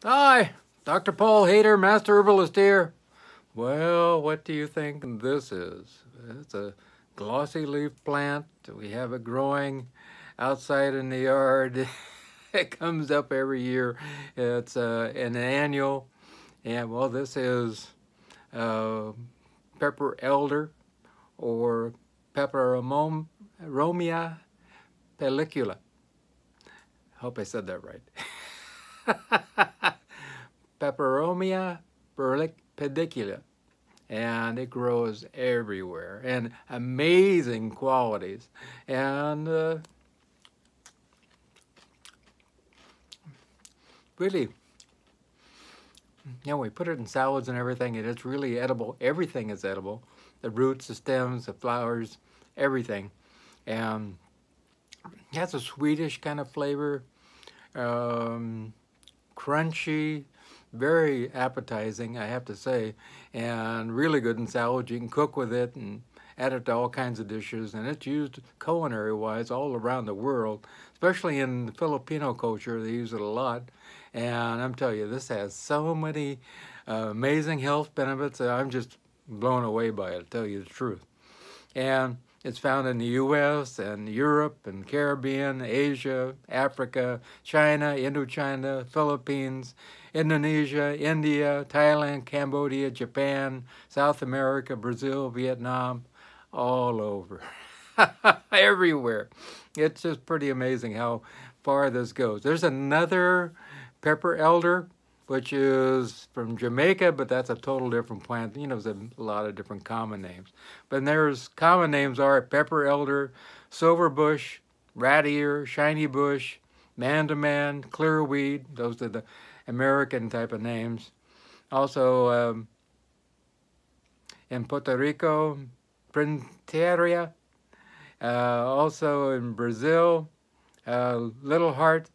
Hi, Dr. Paul Haider, Master Herbalist here. Well, what do you think this is? It's a glossy leaf plant. We have it growing outside in the yard. It comes up every year. It's an annual. And well, this is pepper elder or Peperomia pellicula. Hope I said that right. Peperomia pedicula, and it grows everywhere and amazing qualities. And really, we put it in salads and everything, and it's really edible. Everything is edible. The roots, the stems, the flowers, everything. And it has a sweetish kind of flavor, crunchy, very appetizing, I have to say, and really good in salads. You can cook with it and add it to all kinds of dishes, and it's used culinary-wise all around the world, especially in the Filipino culture. They use it a lot, and I'm telling you, this has so many amazing health benefits that I'm just blown away by it, to tell you the truth. And it's found in the U.S. and Europe and Caribbean, Asia, Africa, China, Indochina, Philippines, Indonesia, India, Thailand, Cambodia, Japan, South America, Brazil, Vietnam, all over, everywhere. It's just pretty amazing how far this goes. There's another pepper elder, which is from Jamaica, but that's a total different plant. You know, there's a lot of different common names. But there's common names are pepper elder, silverbush, rat ear, shiny bush, man-to-man, clearweed. Those are the American type of names. Also, in Puerto Rico, Printeria. Also in Brazil, little heart.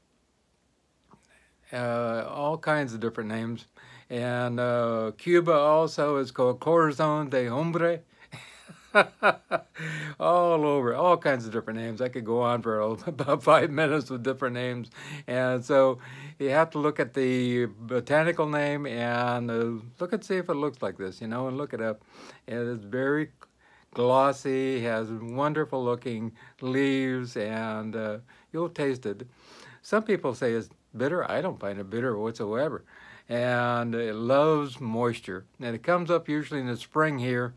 All kinds of different names. And Cuba also is called Corazon de Hombre. All over, all kinds of different names. I could go on for about 5 minutes with different names. And so you have to look at the botanical name and look and see if it looks like this, and look it up. And it's very glossy, has wonderful looking leaves, and you'll taste it. Some people say it's bitter. I don't find it bitter whatsoever. And it loves moisture. And it comes up usually in the spring here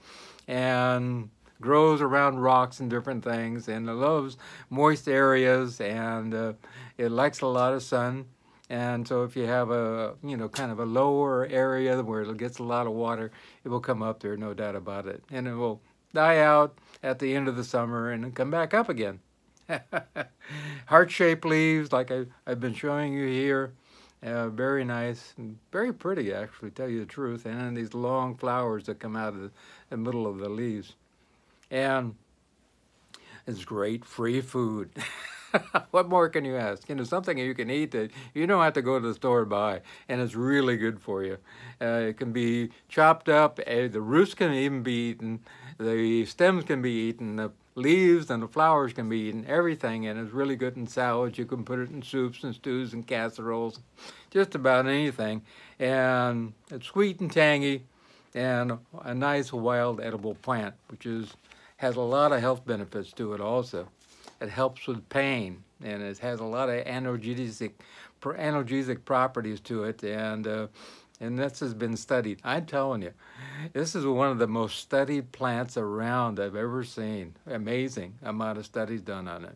and grows around rocks and different things. And it loves moist areas, and it likes a lot of sun. And so if you have a, kind of a lower area where it gets a lot of water, it will come up there, no doubt about it. And it will die out at the end of the summer and then come back up again. Heart-shaped leaves, like I've been showing you here. Very nice and very pretty, actually, to tell you the truth. And then these long flowers that come out of the middle of the leaves. And it's great free food. What more can you ask? Something you can eat that you don't have to go to the store and buy, and it's really good for you. It can be chopped up. The roots can even be eaten. The stems can be eaten. The leaves and the flowers can be eaten. Everything, and it's really good in salads. You can put it in soups and stews and casseroles, just about anything. And it's sweet and tangy, and a nice wild edible plant, which has a lot of health benefits to it also. It helps with pain, and it has a lot of analgesic properties to it, and this has been studied. I'm telling you, this is one of the most studied plants around I've ever seen. Amazing amount of studies done on it.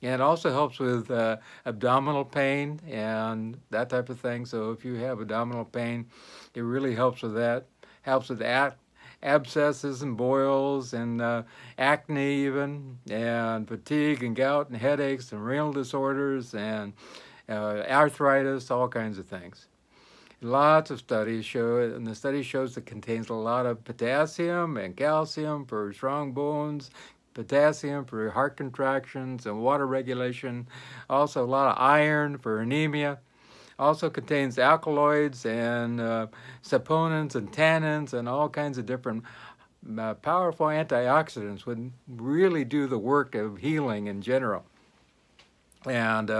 And it also helps with abdominal pain and that type of thing. So if you have abdominal pain, it really helps with that. Helps with abscesses and boils and acne even, and fatigue and gout and headaches and renal disorders and arthritis, all kinds of things. Lots of studies show it, and the study shows it contains a lot of potassium and calcium for strong bones, potassium for heart contractions and water regulation, also a lot of iron for anemia. Also contains alkaloids and saponins and tannins and all kinds of different powerful antioxidants would really do the work of healing in general. And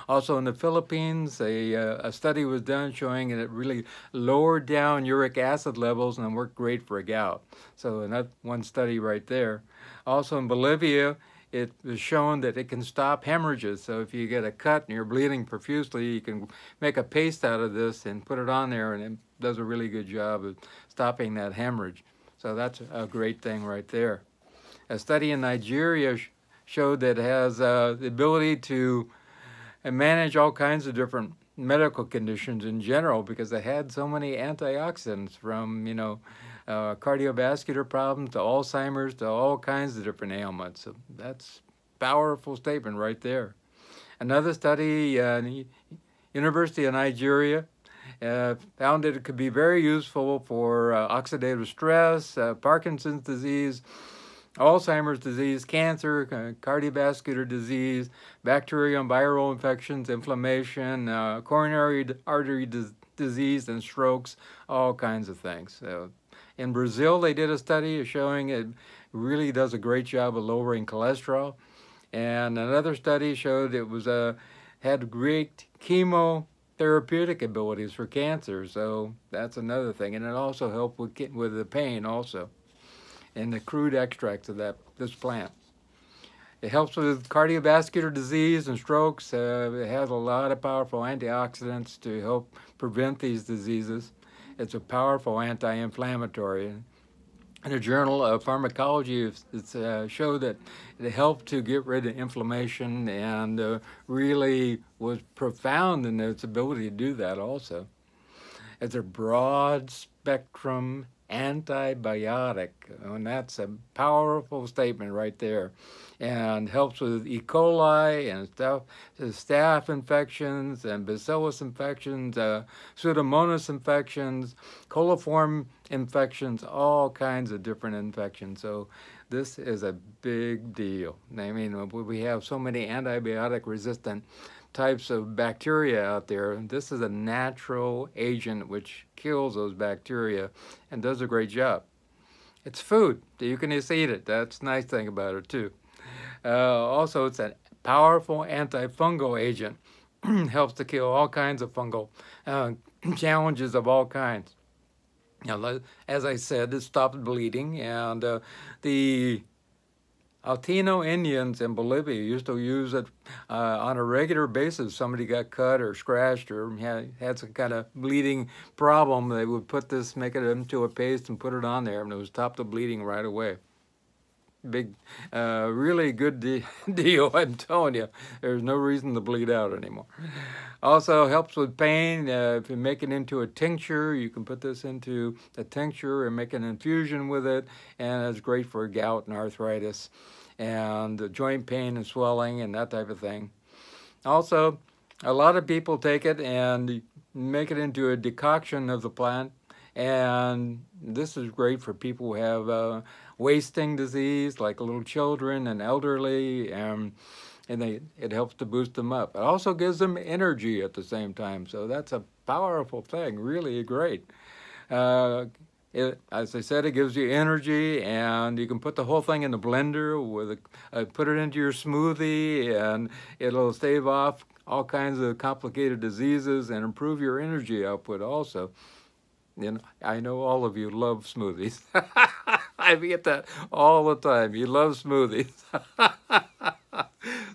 also in the Philippines, a study was done showing that it really lowered down uric acid levels and worked great for gout. So that's one study right there. Also in Bolivia, it was shown that it can stop hemorrhages. So if you get a cut and you're bleeding profusely, you can make a paste out of this and put it on there, and it does a really good job of stopping that hemorrhage. So that's a great thing right there. A study in Nigeria showed that it has the ability to manage all kinds of different medical conditions in general, because they had so many antioxidants, from cardiovascular problems to Alzheimer's to all kinds of different ailments. So that's a powerful statement right there. Another study in the University of Nigeria found that it could be very useful for oxidative stress, Parkinson's disease, Alzheimer's disease, cancer, cardiovascular disease, bacterial and viral infections, inflammation, coronary artery disease, and strokes, all kinds of things. So in Brazil, they did a study showing it really does a great job of lowering cholesterol. And another study showed it was had great chemotherapeutic abilities for cancer. So that's another thing. And it also helped with the pain also, and the crude extracts of this plant. It helps with cardiovascular disease and strokes. It has a lot of powerful antioxidants to help prevent these diseases. It's a powerful anti-inflammatory. In a journal of pharmacology, it showed that it helped to get rid of inflammation, and really was profound in its ability to do that also. It's a broad spectrum antibiotic, and that's a powerful statement right there, and helps with E. coli and staph infections and bacillus infections, pseudomonas infections, coliform infections, all kinds of different infections. So this is a big deal. I mean, we have so many antibiotic resistant types of bacteria out there. This is a natural agent which kills those bacteria and does a great job. It's food. You can just eat it. That's the nice thing about it too. Also, it's a powerful antifungal agent. Helps to kill all kinds of fungal challenges of all kinds. Now, as I said, it stops bleeding, and the Altino Indians in Bolivia used to use it on a regular basis. Somebody got cut or scratched or had some kind of bleeding problem, they would put this, make it into a paste and put it on there, and it would stop the bleeding right away. Big, really good deal, I'm telling you. There's no reason to bleed out anymore. Also helps with pain. If you make it into a tincture, you can put this into a tincture and make an infusion with it, and it's great for gout and arthritis and joint pain and swelling and that type of thing. Also, a lot of people take it and make it into a decoction of the plant, and this is great for people who have wasting disease, like little children and elderly, and it helps to boost them up. It also gives them energy at the same time, so that's a powerful thing, really great. As I said, it gives you energy, and you can put the whole thing in the blender, put it into your smoothie, and it'll stave off all kinds of complicated diseases and improve your energy output also. I know all of you love smoothies. I get that all the time. You love smoothies.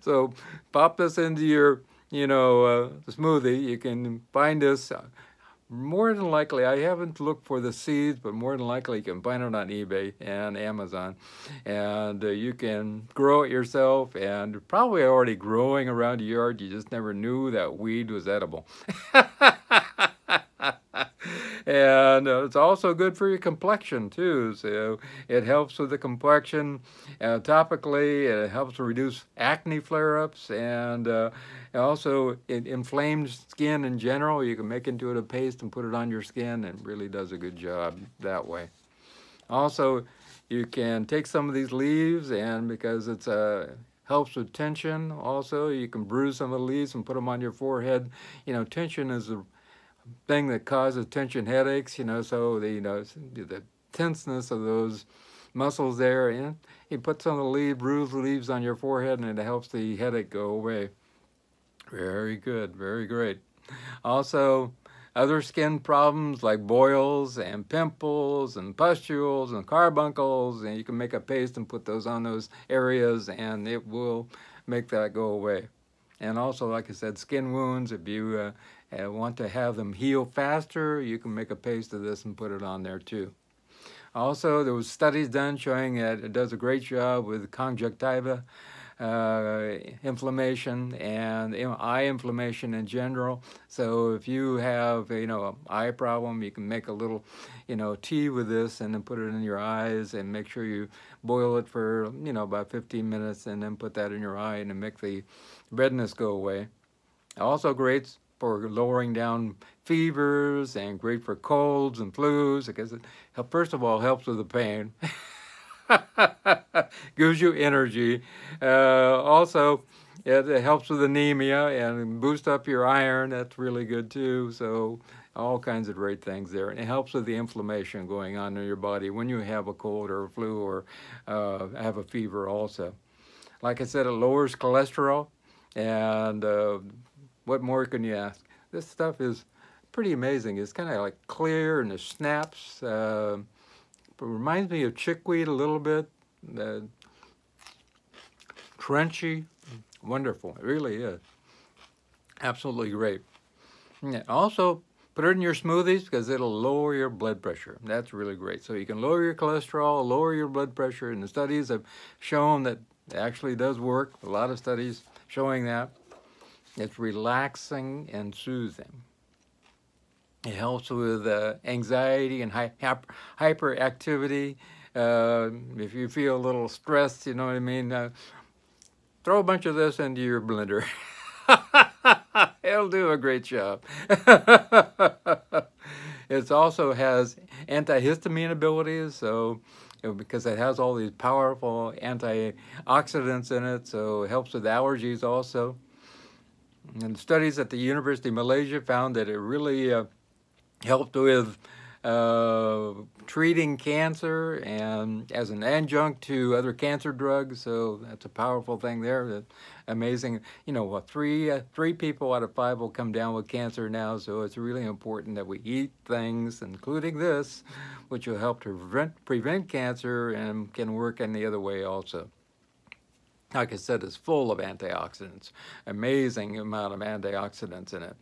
So pop this into your, smoothie. You can find this. More than likely, I haven't looked for the seeds, but more than likely you can find it on eBay and Amazon. And you can grow it yourself, and probably already growing around your yard. You just never knew that weed was edible. And it's also good for your complexion too. So it helps with the complexion topically. It helps to reduce acne flare-ups, and also it inflamed skin in general. You can make into it a paste and put it on your skin, and it really does a good job that way. Also, you can take some of these leaves, and because it's helps with tension also, you can bruise some of the leaves and put them on your forehead. Tension is a thing that causes tension headaches, so the tenseness of those muscles there, and you put some of the bruised leaves on your forehead, and it helps the headache go away. Very good, very great. Also, other skin problems like boils and pimples and pustules and carbuncles, and you can make a paste and put those on those areas and it will make that go away. And also, like I said, skin wounds, if you want to have them heal faster, you can make a paste of this and put it on there too. Also, there was studies done showing that it does a great job with conjunctiva inflammation and eye inflammation in general. So if you have an eye problem, you can make a little tea with this and then put it in your eyes and make sure you boil it for about 15 minutes and then put that in your eye and make the redness go away. Also great for lowering down fevers and great for colds and flus because it first of all helps with the pain. Gives you energy. Also, it helps with anemia and boosts up your iron. That's really good too. So all kinds of great things there. And it helps with the inflammation going on in your body when you have a cold or a flu or have a fever also. Like I said, it lowers cholesterol. And what more can you ask? This stuff is pretty amazing. It's kind of like clear and it snaps. It reminds me of chickweed a little bit. Crunchy, wonderful. It really is. Absolutely great. Yeah. Also, put it in your smoothies because it'll lower your blood pressure. That's really great. So you can lower your cholesterol, lower your blood pressure, and the studies have shown that it actually does work. A lot of studies showing that. It's relaxing and soothing. It helps with anxiety and hyperactivity. If you feel a little stressed, you know what I mean, throw a bunch of this into your blender. It'll do a great job. It also has antihistamine abilities, so because it has all these powerful antioxidants in it, so it helps with allergies also. And studies at the University of Malaysia found that it really helped with treating cancer and as an adjunct to other cancer drugs. So that's a powerful thing there. That's amazing. What, three people out of 5 will come down with cancer now. So it's really important that we eat things, including this, which will help to prevent cancer and can work any other way also. Like I said, it's full of antioxidants. Amazing amount of antioxidants in it.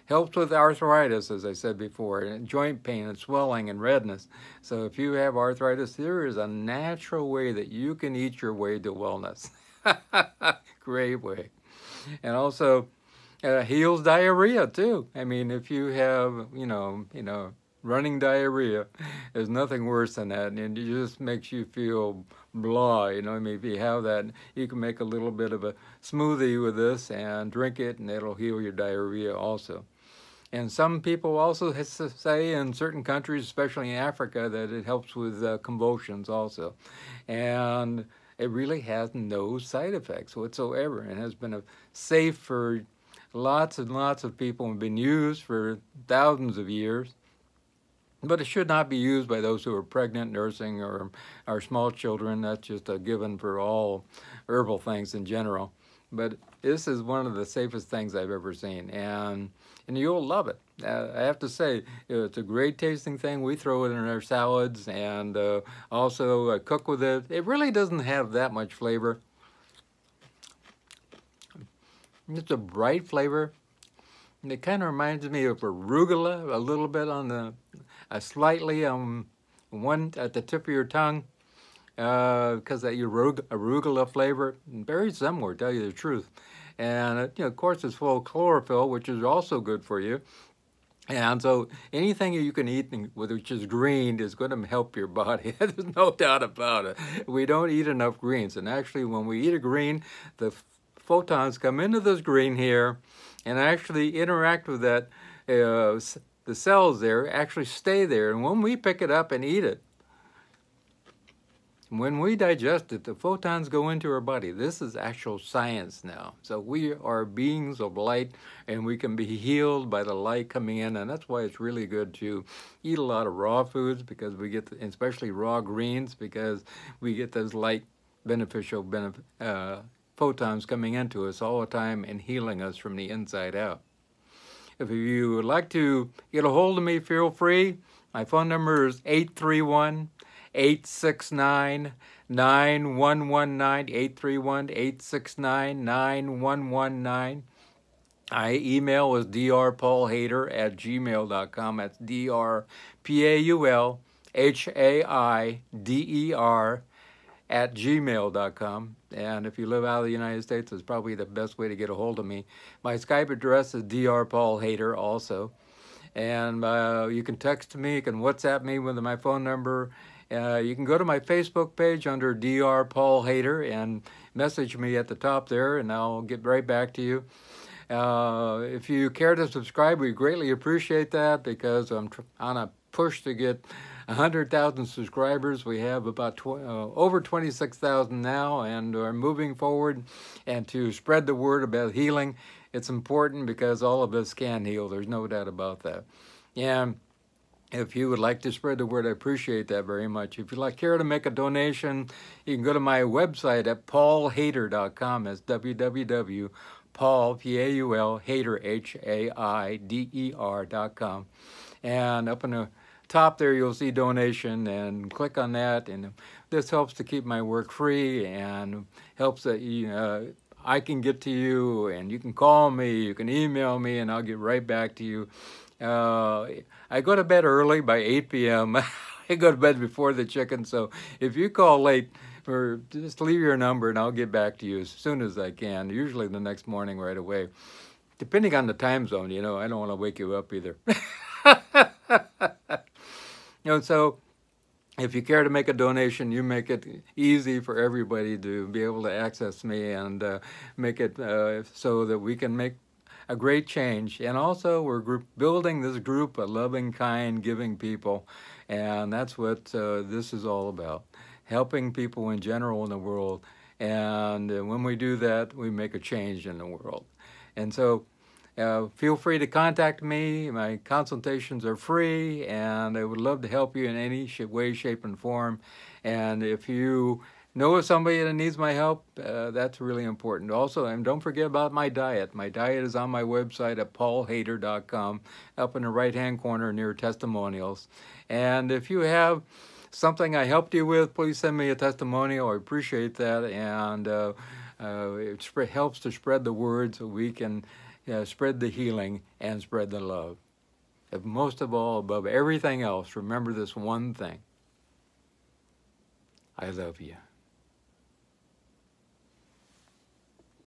Helps with arthritis, as I said before, and joint pain and swelling and redness. So if you have arthritis, there is a natural way that you can eat your way to wellness. Great way. And also heals diarrhea too. I mean, if you have, running diarrhea, there's nothing worse than that, and it just makes you feel blah, I mean, if you have that, you can make a little bit of a smoothie with this and drink it, and it'll heal your diarrhea also. And some people also say in certain countries, especially in Africa, that it helps with convulsions also. And it really has no side effects whatsoever, and has been safe for lots and lots of people and been used for thousands of years. But it should not be used by those who are pregnant, nursing, or are small children. That's just a given for all herbal things in general. But this is one of the safest things I've ever seen, and you'll love it. I have to say, it's a great tasting thing. We throw it in our salads and also cook with it. It really doesn't have that much flavor. It's a bright flavor. And it kind of reminds me of arugula a little bit on the slightly one at the tip of your tongue because that arugula flavor, very similar, to tell you the truth. And of course, it's full of chlorophyll, which is also good for you. And so anything you can eat which is green is going to help your body. There's no doubt about it. We don't eat enough greens, and actually, when we eat a green, the photons come into this green here and actually interact with that. The cells there actually stay there, and when we pick it up and eat it, when we digest it, the photons go into our body. This is actual science now. So we are beings of light, and we can be healed by the light coming in, and that's why it's really good to eat a lot of raw foods, because we get, especially raw greens, because we get those light beneficial photons coming into us all the time and healing us from the inside out. If you would like to get a hold of me, feel free. My phone number is 831-869-9119, 831-869-9119. My email is drpaulhaider@gmail.com. That's drpaulhaider@gmail.com. And if you live out of the United States, it's probably the best way to get a hold of me. My Skype address is drpaulhaider also. And you can text me, you can WhatsApp me with my phone number. You can go to my Facebook page under Dr. Paul Haider and message me at the top there, and I'll get right back to you. If you care to subscribe, we greatly appreciate that, because I'm on a push to get 100,000 subscribers. We have about over 26,000 now, and we're moving forward. And to spread the word about healing, it's important, because all of us can heal. There's no doubt about that. And if you would like to spread the word, I appreciate that very much. If you'd care to make a donation, you can go to my website at paulhaider.com. That's www.paul, P-A-U-L, Haider, H-A-I-D-E-R.com. And up in the top there, you'll see donation, and click on that. And this helps to keep my work free, and helps that I can get to you, and you can call me, you can email me, and I'll get right back to you. I go to bed early by 8 p.m. I go to bed before the chicken, so if you call late, or just leave your number and I'll get back to you as soon as I can, usually the next morning right away. Depending on the time zone, I don't want to wake you up either. So if you care to make a donation, you make it easy for everybody to be able to access me, and make it so that we can make a great change. And also, we're building this group of loving, kind, giving people, and that's what this is all about, helping people in general in the world. And when we do that, we make a change in the world. And so feel free to contact me. My consultations are free, and I would love to help you in any way, shape, and form. And if you know of somebody that needs my help, that's really important. Also, and don't forget about my diet. My diet is on my website at paulhaider.com, up in the right-hand corner near testimonials. And if you have something I helped you with, please send me a testimonial. I appreciate that. And it helps to spread the word, so we can spread the healing and spread the love. And most of all, above everything else, remember this one thing: I love you.